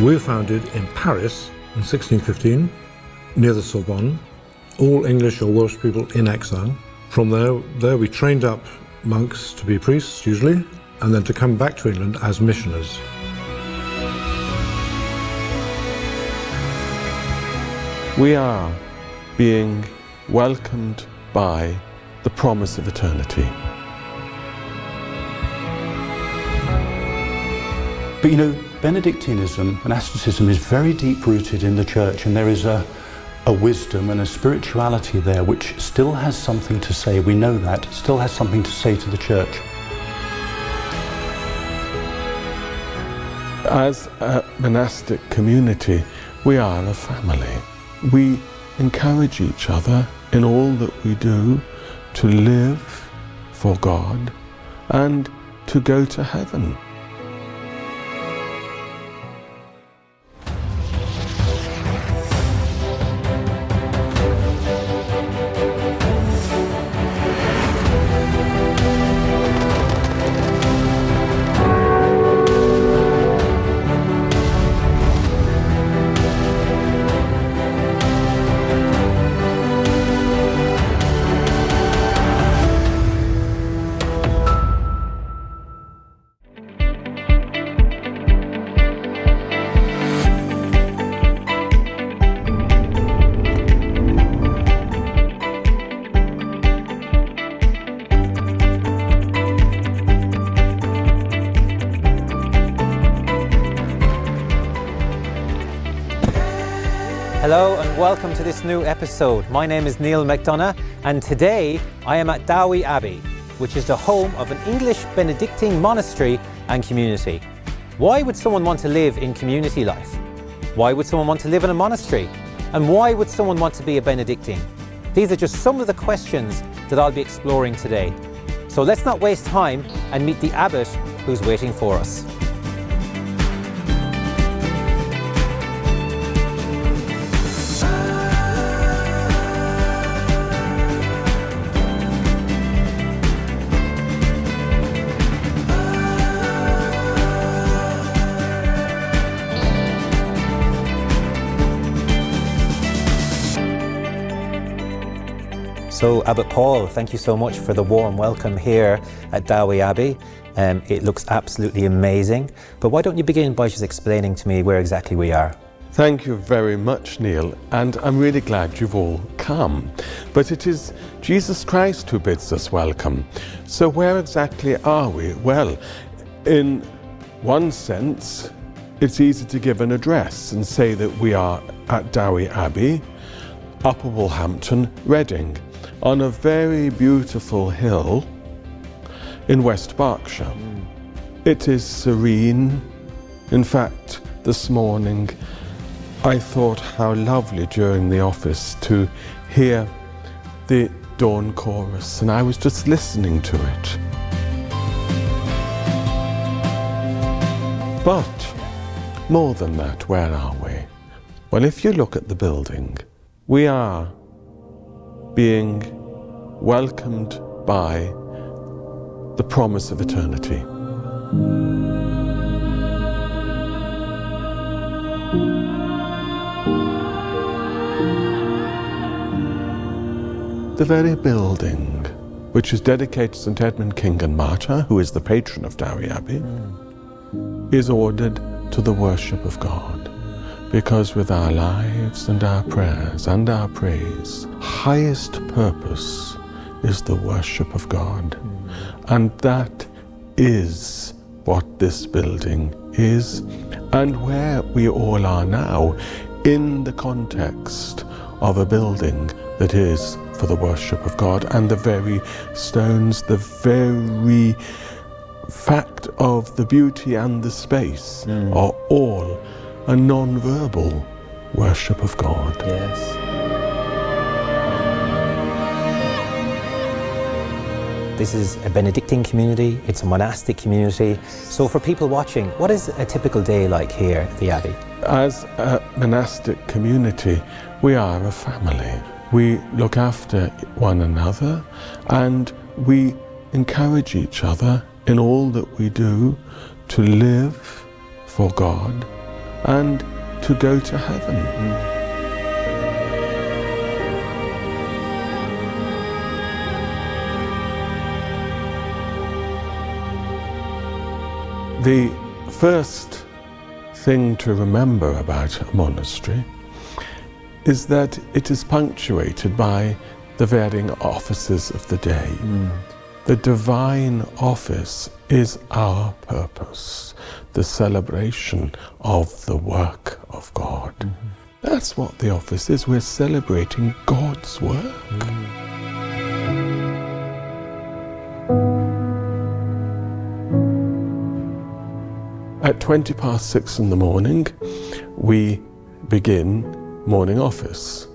We were founded in Paris in 1615, near the Sorbonne, all English or Welsh people in exile. From there we trained up monks to be priests, usually, and then to come back to England as missioners. We are being welcomed by the promise of eternity. But you know, Benedictinism, monasticism, is very deep-rooted in the Church, and there is a wisdom and a spirituality there which still has something to say. We know that, still has something to say to the Church. As a monastic community, we are a family. We encourage each other in all that we do to live for God and to go to heaven. Hello and welcome to this new episode. My name is Niall McDonagh and today I am at Douai Abbey, which is the home of an English Benedictine monastery and community. Why would someone want to live in community life? Why would someone want to live in a monastery? And why would someone want to be a Benedictine? These are just some of the questions that I'll be exploring today. So let's not waste time and meet the abbot who's waiting for us. So Abbot Paul, thank you so much for the warm welcome here at Douai Abbey. It looks absolutely amazing. But why don't you begin by just explaining to me where exactly we are? Thank you very much, Neil, and I'm really glad you've all come. But it is Jesus Christ who bids us welcome. So where exactly are we? Well, in one sense, it's easy to give an address and say that we are at Douai Abbey, Upper Wolverhampton, Reading, on a very beautiful hill in West Berkshire. It is serene. In fact, this morning I thought how lovely during the office to hear the dawn chorus, and I was just listening to it. But more than that, where are we? Well, if you look at the building, we are being welcomed by the promise of eternity. The very building, which is dedicated to St. Edmund King and Martyr, who is the patron of Douai Abbey, is ordered to the worship of God. Because with our lives and our prayers and our praise, highest purpose is the worship of God. And that is what this building is, and where we all are now, in the context of a building that is for the worship of God. And the very stones, the very fact of the beauty and the space are all a non-verbal worship of God. Yes. This is a Benedictine community, it's a monastic community. So for people watching, what is a typical day like here at the Abbey? As a monastic community, we are a family. We look after one another and we encourage each other in all that we do to live for God and to go to heaven. The first thing to remember about a monastery is that it is punctuated by the varying offices of the day. The divine office is our purpose, the celebration of the work of God. That's what the office is. We're celebrating God's work. At 6:20 in the morning, we begin morning office.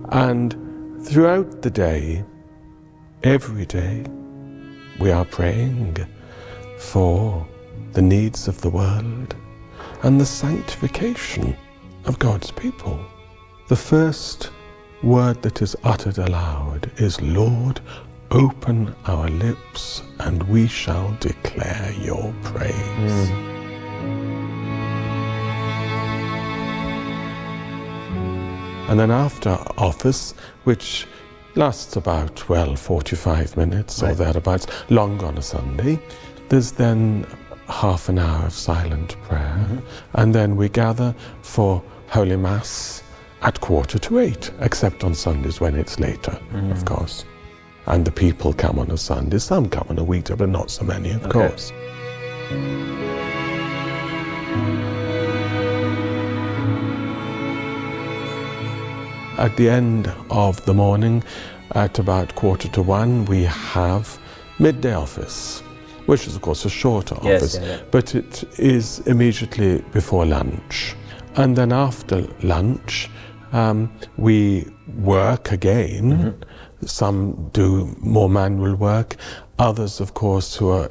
And throughout the day, every day, we are praying for the needs of the world and the sanctification of God's people. The first word that is uttered aloud is, Lord, open our lips and we shall declare your praise. And then after office, which lasts about 45 minutes or thereabouts, long on a Sunday, there's then half an hour of silent prayer. And then we gather for Holy Mass at 7:45, except on Sundays when it's later, of course. And the people come on a Sunday. Some come on a weekday, but not so many, of course. At the end of the morning, at about 1:45, we have midday office, which is, of course, a shorter office, but it is immediately before lunch. And then after lunch, we work again. Some do more manual work. Others, of course, who are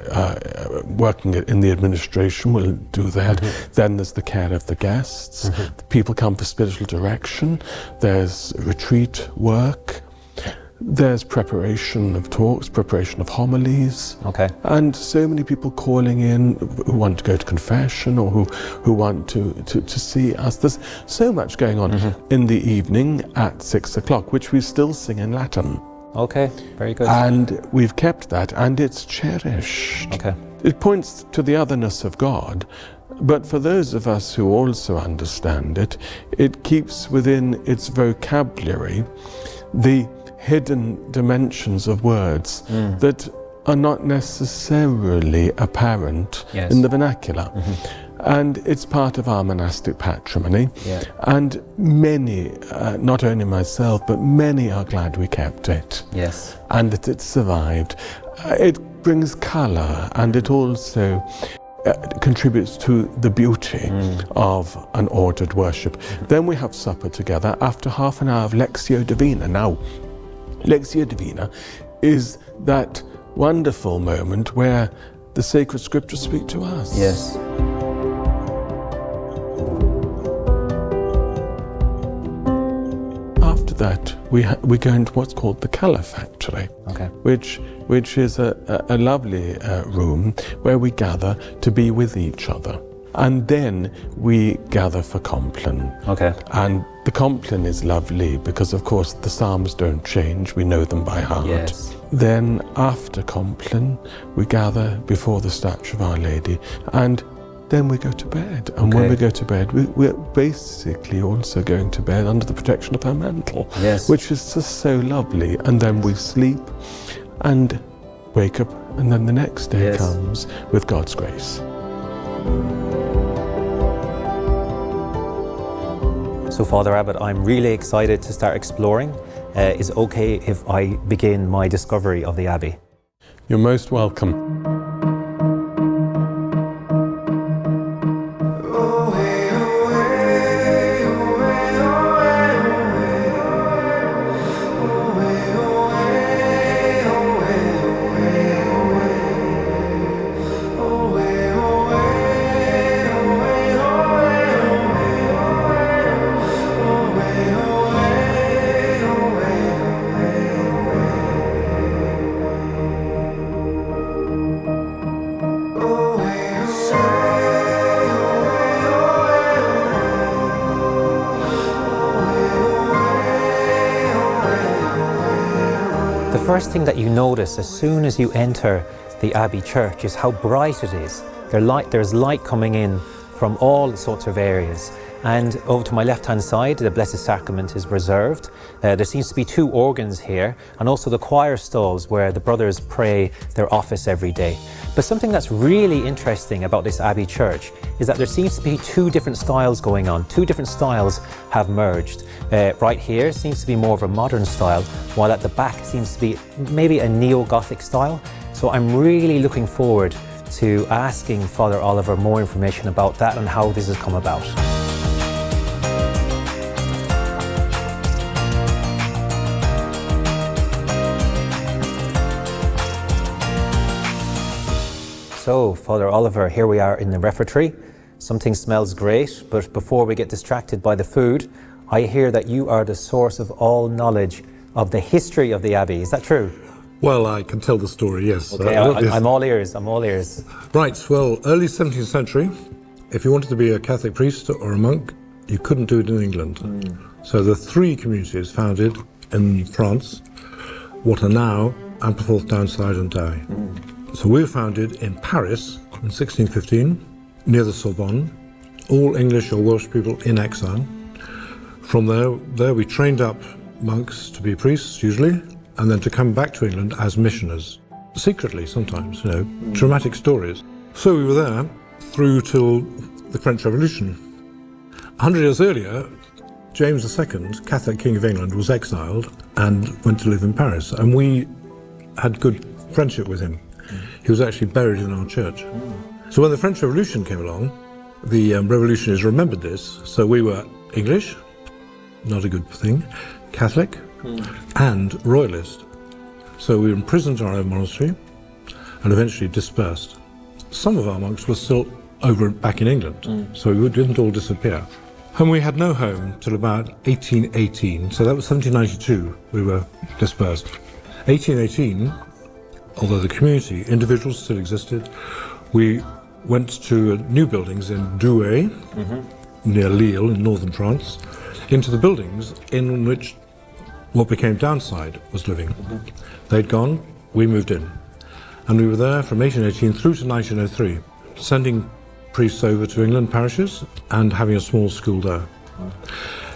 working in the administration will do that. Then there's the care of the guests. People come for spiritual direction. There's retreat work. There's preparation of talks, preparation of homilies. And so many people calling in who want to go to confession or who want to see us. There's so much going on in the evening at 6:00, which we still sing in Latin. Very good. And we've kept that, and it's cherished. It points to the otherness of God, but for those of us who also understand it, it keeps within its vocabulary the hidden dimensions of words that are not necessarily apparent in the vernacular. And it's part of our monastic patrimony. And many, not only myself, but many are glad we kept it. And that it survived. It brings colour, and it also contributes to the beauty of an ordered worship. Then we have supper together after half an hour of Lectio Divina. Now, Lectio Divina is that wonderful moment where the sacred scriptures speak to us. After that, we go into what's called the calefactory, which is a lovely room where we gather to be with each other. And then we gather for Compline. And the Compline is lovely because, of course, the Psalms don't change. We know them by heart. Then after Compline, we gather before the statue of Our Lady. And then we go to bed. And when we go to bed, we're basically also going to bed under the protection of her mantle, which is just so lovely. And then we sleep and wake up, and then the next day comes with God's grace. So, Father Abbot, I'm really excited to start exploring. Is it okay if I begin my discovery of the Abbey? You're most welcome. first thing that you notice as soon as you enter the Abbey Church is how bright it is. There's light coming in from all sorts of areas. And over to my left-hand side, the Blessed Sacrament is reserved. There seems to be 2 organs here, and also the choir stalls where the brothers pray their office every day. But something that's really interesting about this Abbey Church is that there seems to be 2 different styles going on. 2 different styles have merged. Right here seems to be more of a modern style, while at the back seems to be maybe a neo-Gothic style. So I'm really looking forward to asking Father Oliver more information about that and how this has come about. So, Father Oliver, here we are in the refectory. Something smells great, but before we get distracted by the food, I hear that you are the source of all knowledge of the history of the Abbey. Is that true? Well, I can tell the story, yes. Okay, I'm all ears, I'm all ears. Right, well, early 17th century, if you wanted to be a Catholic priest or a monk, you couldn't do it in England. So the 3 communities founded in France, what are now Ampleforth, Downside and Douai. So we were founded in Paris in 1615, near the Sorbonne, all English or Welsh people in exile. From there we trained up monks to be priests, usually, and then to come back to England as missioners. Secretly, sometimes, dramatic stories. So we were there through till the French Revolution. 100 years earlier, James II, Catholic King of England, was exiled and went to live in Paris, and we had good friendship with him. He was actually buried in our church. So when the French Revolution came along, the revolutionaries remembered this. So we were English, not a good thing, Catholic, and Royalist. So we were imprisoned in our own monastery and eventually dispersed. Some of our monks were still back in England, so we didn't all disappear. And we had no home till about 1818, so that was 1792 we were dispersed. 1818, although the community, individuals still existed, we went to new buildings in Douai, near Lille in northern France, into the buildings in which what became Downside was living. They'd gone, we moved in. And we were there from 1818 through to 1903, sending priests over to England parishes and having a small school there.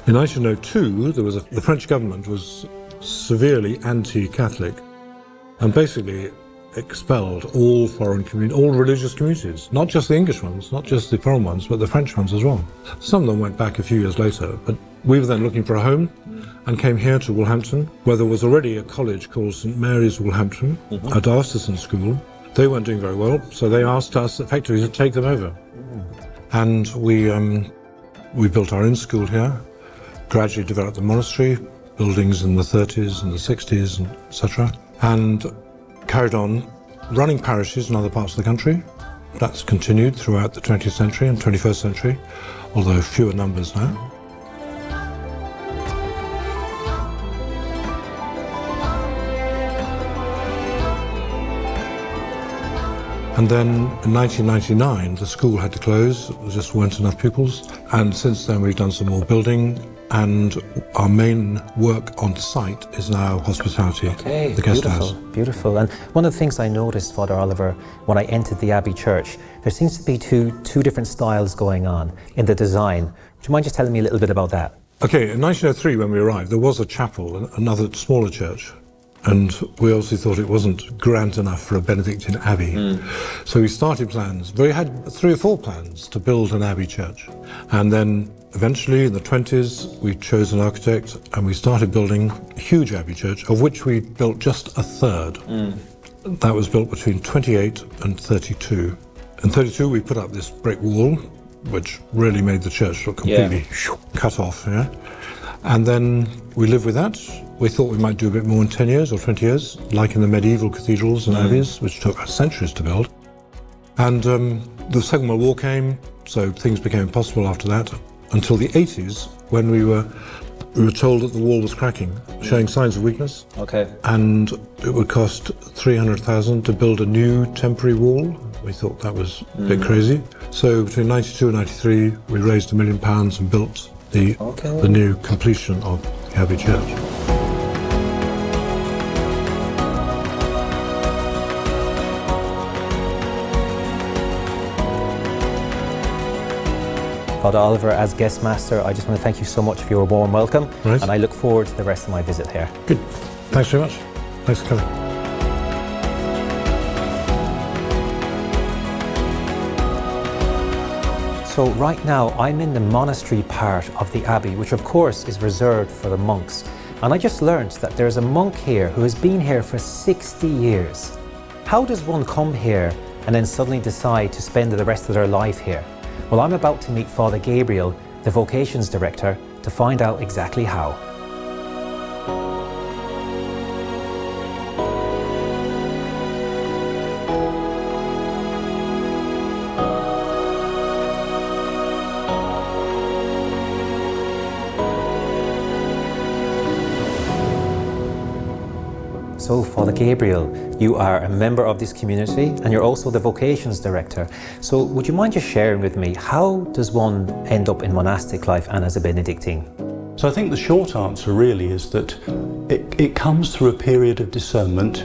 In 1902, the French government was severely anti-Catholic and basically expelled all all religious communities, not just the English ones, not just the foreign ones, but the French ones as well. Some of them went back a few years later, but we were then looking for a home and came here to Woolhampton, where there was already a college called St Mary's Woolhampton, a diocesan school. They weren't doing very well, so they asked us effectively to take them over. And we built our own school here, gradually developed the monastery, buildings in the 30s and the 60s, etc. And carried on running parishes in other parts of the country. That's continued throughout the 20th century and 21st century, although fewer numbers now. And then in 1999, the school had to close. There just weren't enough pupils. And since then, we've done some more building. And our main work on site is now hospitality, the guest house. Beautiful. And one of the things I noticed, Father Oliver, when I entered the Abbey Church, there seems to be two different styles going on in the design. Would you mind just telling me a little bit about that? Okay, in 1903 when we arrived, there was a chapel, another smaller church. And we obviously thought it wasn't grand enough for a Benedictine abbey. So we started plans. We had 3 or 4 plans to build an abbey church. And then eventually in the 20s, we chose an architect and we started building a huge abbey church, of which we built just a third. That was built between 28 and 32. In 32, we put up this brick wall, which really made the church look completely cut off. And then we lived with that. We thought we might do a bit more in 10 years or 20 years, like in the medieval cathedrals and abbeys, which took us centuries to build. And the Second World War came, so things became impossible after that, until the 80s, when we were told that the wall was cracking, showing signs of weakness. And it would cost 300,000 to build a new temporary wall. We thought that was a bit crazy. So between 92 and 93, we raised £1 million and built the new completion of the Abbey Church. Father Oliver, as guest master, I just want to thank you so much for your warm welcome, Right. and I look forward to the rest of my visit here. Good. Thanks very much. Thanks for coming. So right now I'm in the monastery part of the abbey, which of course is reserved for the monks. And I just learned that there's a monk here who has been here for 60 years. How does one come here and then suddenly decide to spend the rest of their life here? Well, I'm about to meet Father Gabriel, the vocations director, to find out exactly how. So, Father Gabriel, you are a member of this community and you're also the vocations director. So would you mind just sharing with me, how does one end up in monastic life and as a Benedictine? So I think the short answer really is that it comes through a period of discernment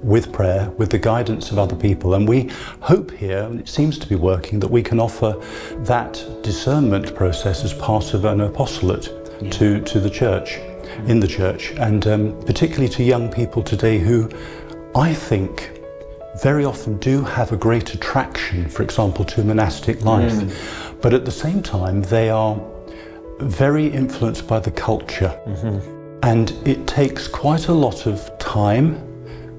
with prayer, with the guidance of other people, and we hope here, and it seems to be working, that we can offer that discernment process as part of an apostolate to the church. In the church, and particularly to young people today who I think very often do have a great attraction, for example, to monastic life, but at the same time they are very influenced by the culture, and it takes quite a lot of time.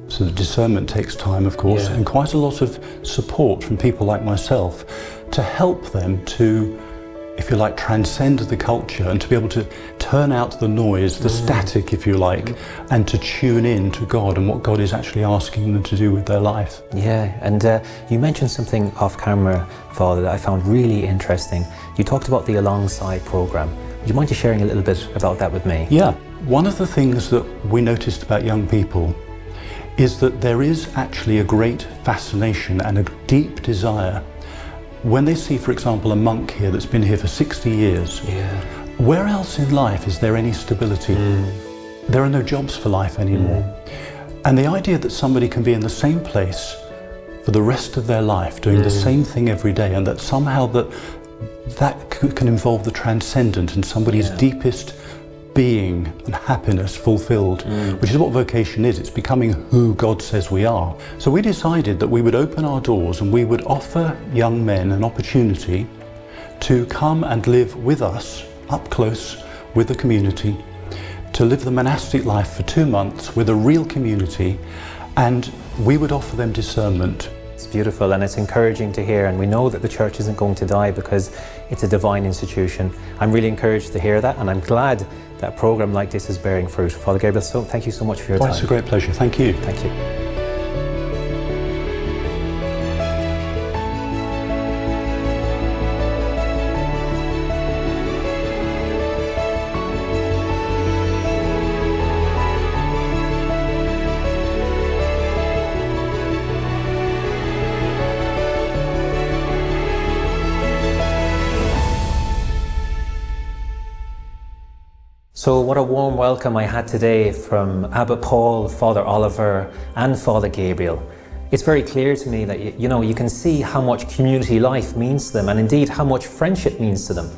So the discernment takes time, of course, and quite a lot of support from people like myself to help them to, if you like, transcend the culture and to be able to turn out the noise, the static, if you like, and to tune in to God and what God is actually asking them to do with their life. Yeah, and you mentioned something off camera, Father, that I found really interesting. You talked about the Alongside program. Would you mind just sharing a little bit about that with me? Yeah, one of the things that we noticed about young people is that there is actually a great fascination and a deep desire when they see, for example, a monk here that's been here for 60 years, where else in life is there any stability? There are no jobs for life anymore. And the idea that somebody can be in the same place for the rest of their life, doing the same thing every day, and that somehow that can involve the transcendent and somebody's deepest being and happiness fulfilled, which is what vocation is. It's becoming who God says we are. So we decided that we would open our doors and we would offer young men an opportunity to come and live with us, up close with the community, to live the monastic life for 2 months with a real community, and we would offer them discernment. It's beautiful and it's encouraging to hear, and we know that the church isn't going to die because it's a divine institution. I'm really encouraged to hear that, and I'm glad that a program like this is bearing fruit. Father Gabriel, thank you so much for your time. It's a great pleasure. Thank you. Thank you. So what a warm welcome I had today from Abbot Paul, Father Oliver and Father Gabriel. It's very clear to me that you can see how much community life means to them, and indeed how much friendship means to them.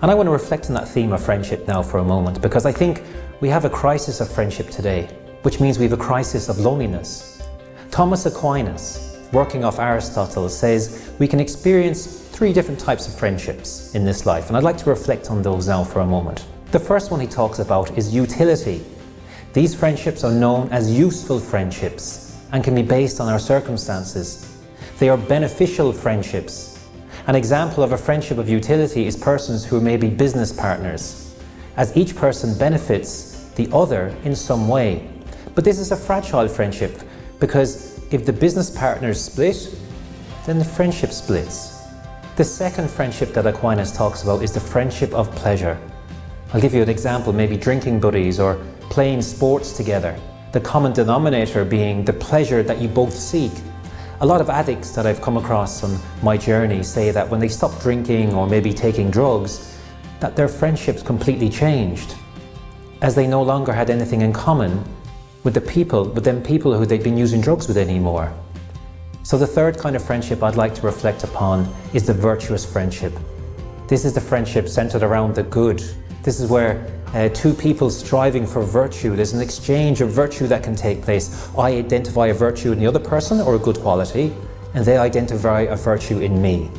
And I want to reflect on that theme of friendship now for a moment, because I think we have a crisis of friendship today, which means we have a crisis of loneliness. Thomas Aquinas, working off Aristotle, says we can experience 3 different types of friendships in this life, and I'd like to reflect on those now for a moment. The first one he talks about is utility. These friendships are known as useful friendships and can be based on our circumstances. They are beneficial friendships. An example of a friendship of utility is persons who may be business partners, as each person benefits the other in some way. But this is a fragile friendship, because if the business partners split, then the friendship splits. The second friendship that Aquinas talks about is the friendship of pleasure. I'll give you an example, maybe drinking buddies or playing sports together. The common denominator being the pleasure that you both seek. A lot of addicts that I've come across on my journey say that when they stop drinking or maybe taking drugs, that their friendships completely changed, as they no longer had anything in common with them people who they'd been using drugs with anymore. So the third kind of friendship I'd like to reflect upon is the virtuous friendship. This is the friendship centered around the good. This is where two people striving for virtue, there's an exchange of virtue that can take place. I identify a virtue in the other person or a good quality, and they identify a virtue in me.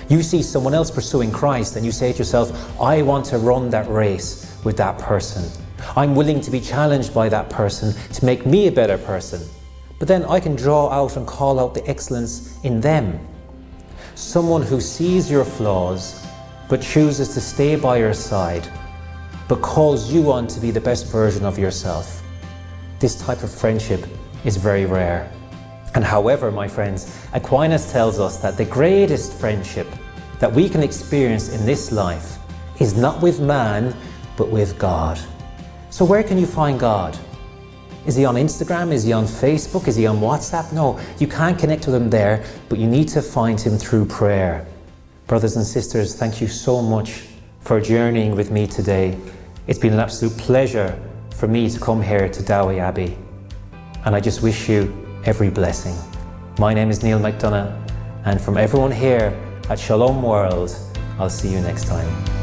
You see someone else pursuing Christ and you say to yourself, I want to run that race with that person. I'm willing to be challenged by that person to make me a better person. But then I can draw out and call out the excellence in them. Someone who sees your flaws but chooses to stay by your side, but calls you on to be the best version of yourself. This type of friendship is very rare. And however, my friends, Aquinas tells us that the greatest friendship that we can experience in this life is not with man, but with God. So where can you find God? Is he on Instagram? Is he on Facebook? Is he on WhatsApp? No, you can't connect with him there, but you need to find him through prayer. Brothers and sisters, thank you so much for journeying with me today. It's been an absolute pleasure for me to come here to Douai Abbey. And I just wish you every blessing. My name is Niall McDonagh, and from everyone here at Shalom World, I'll see you next time.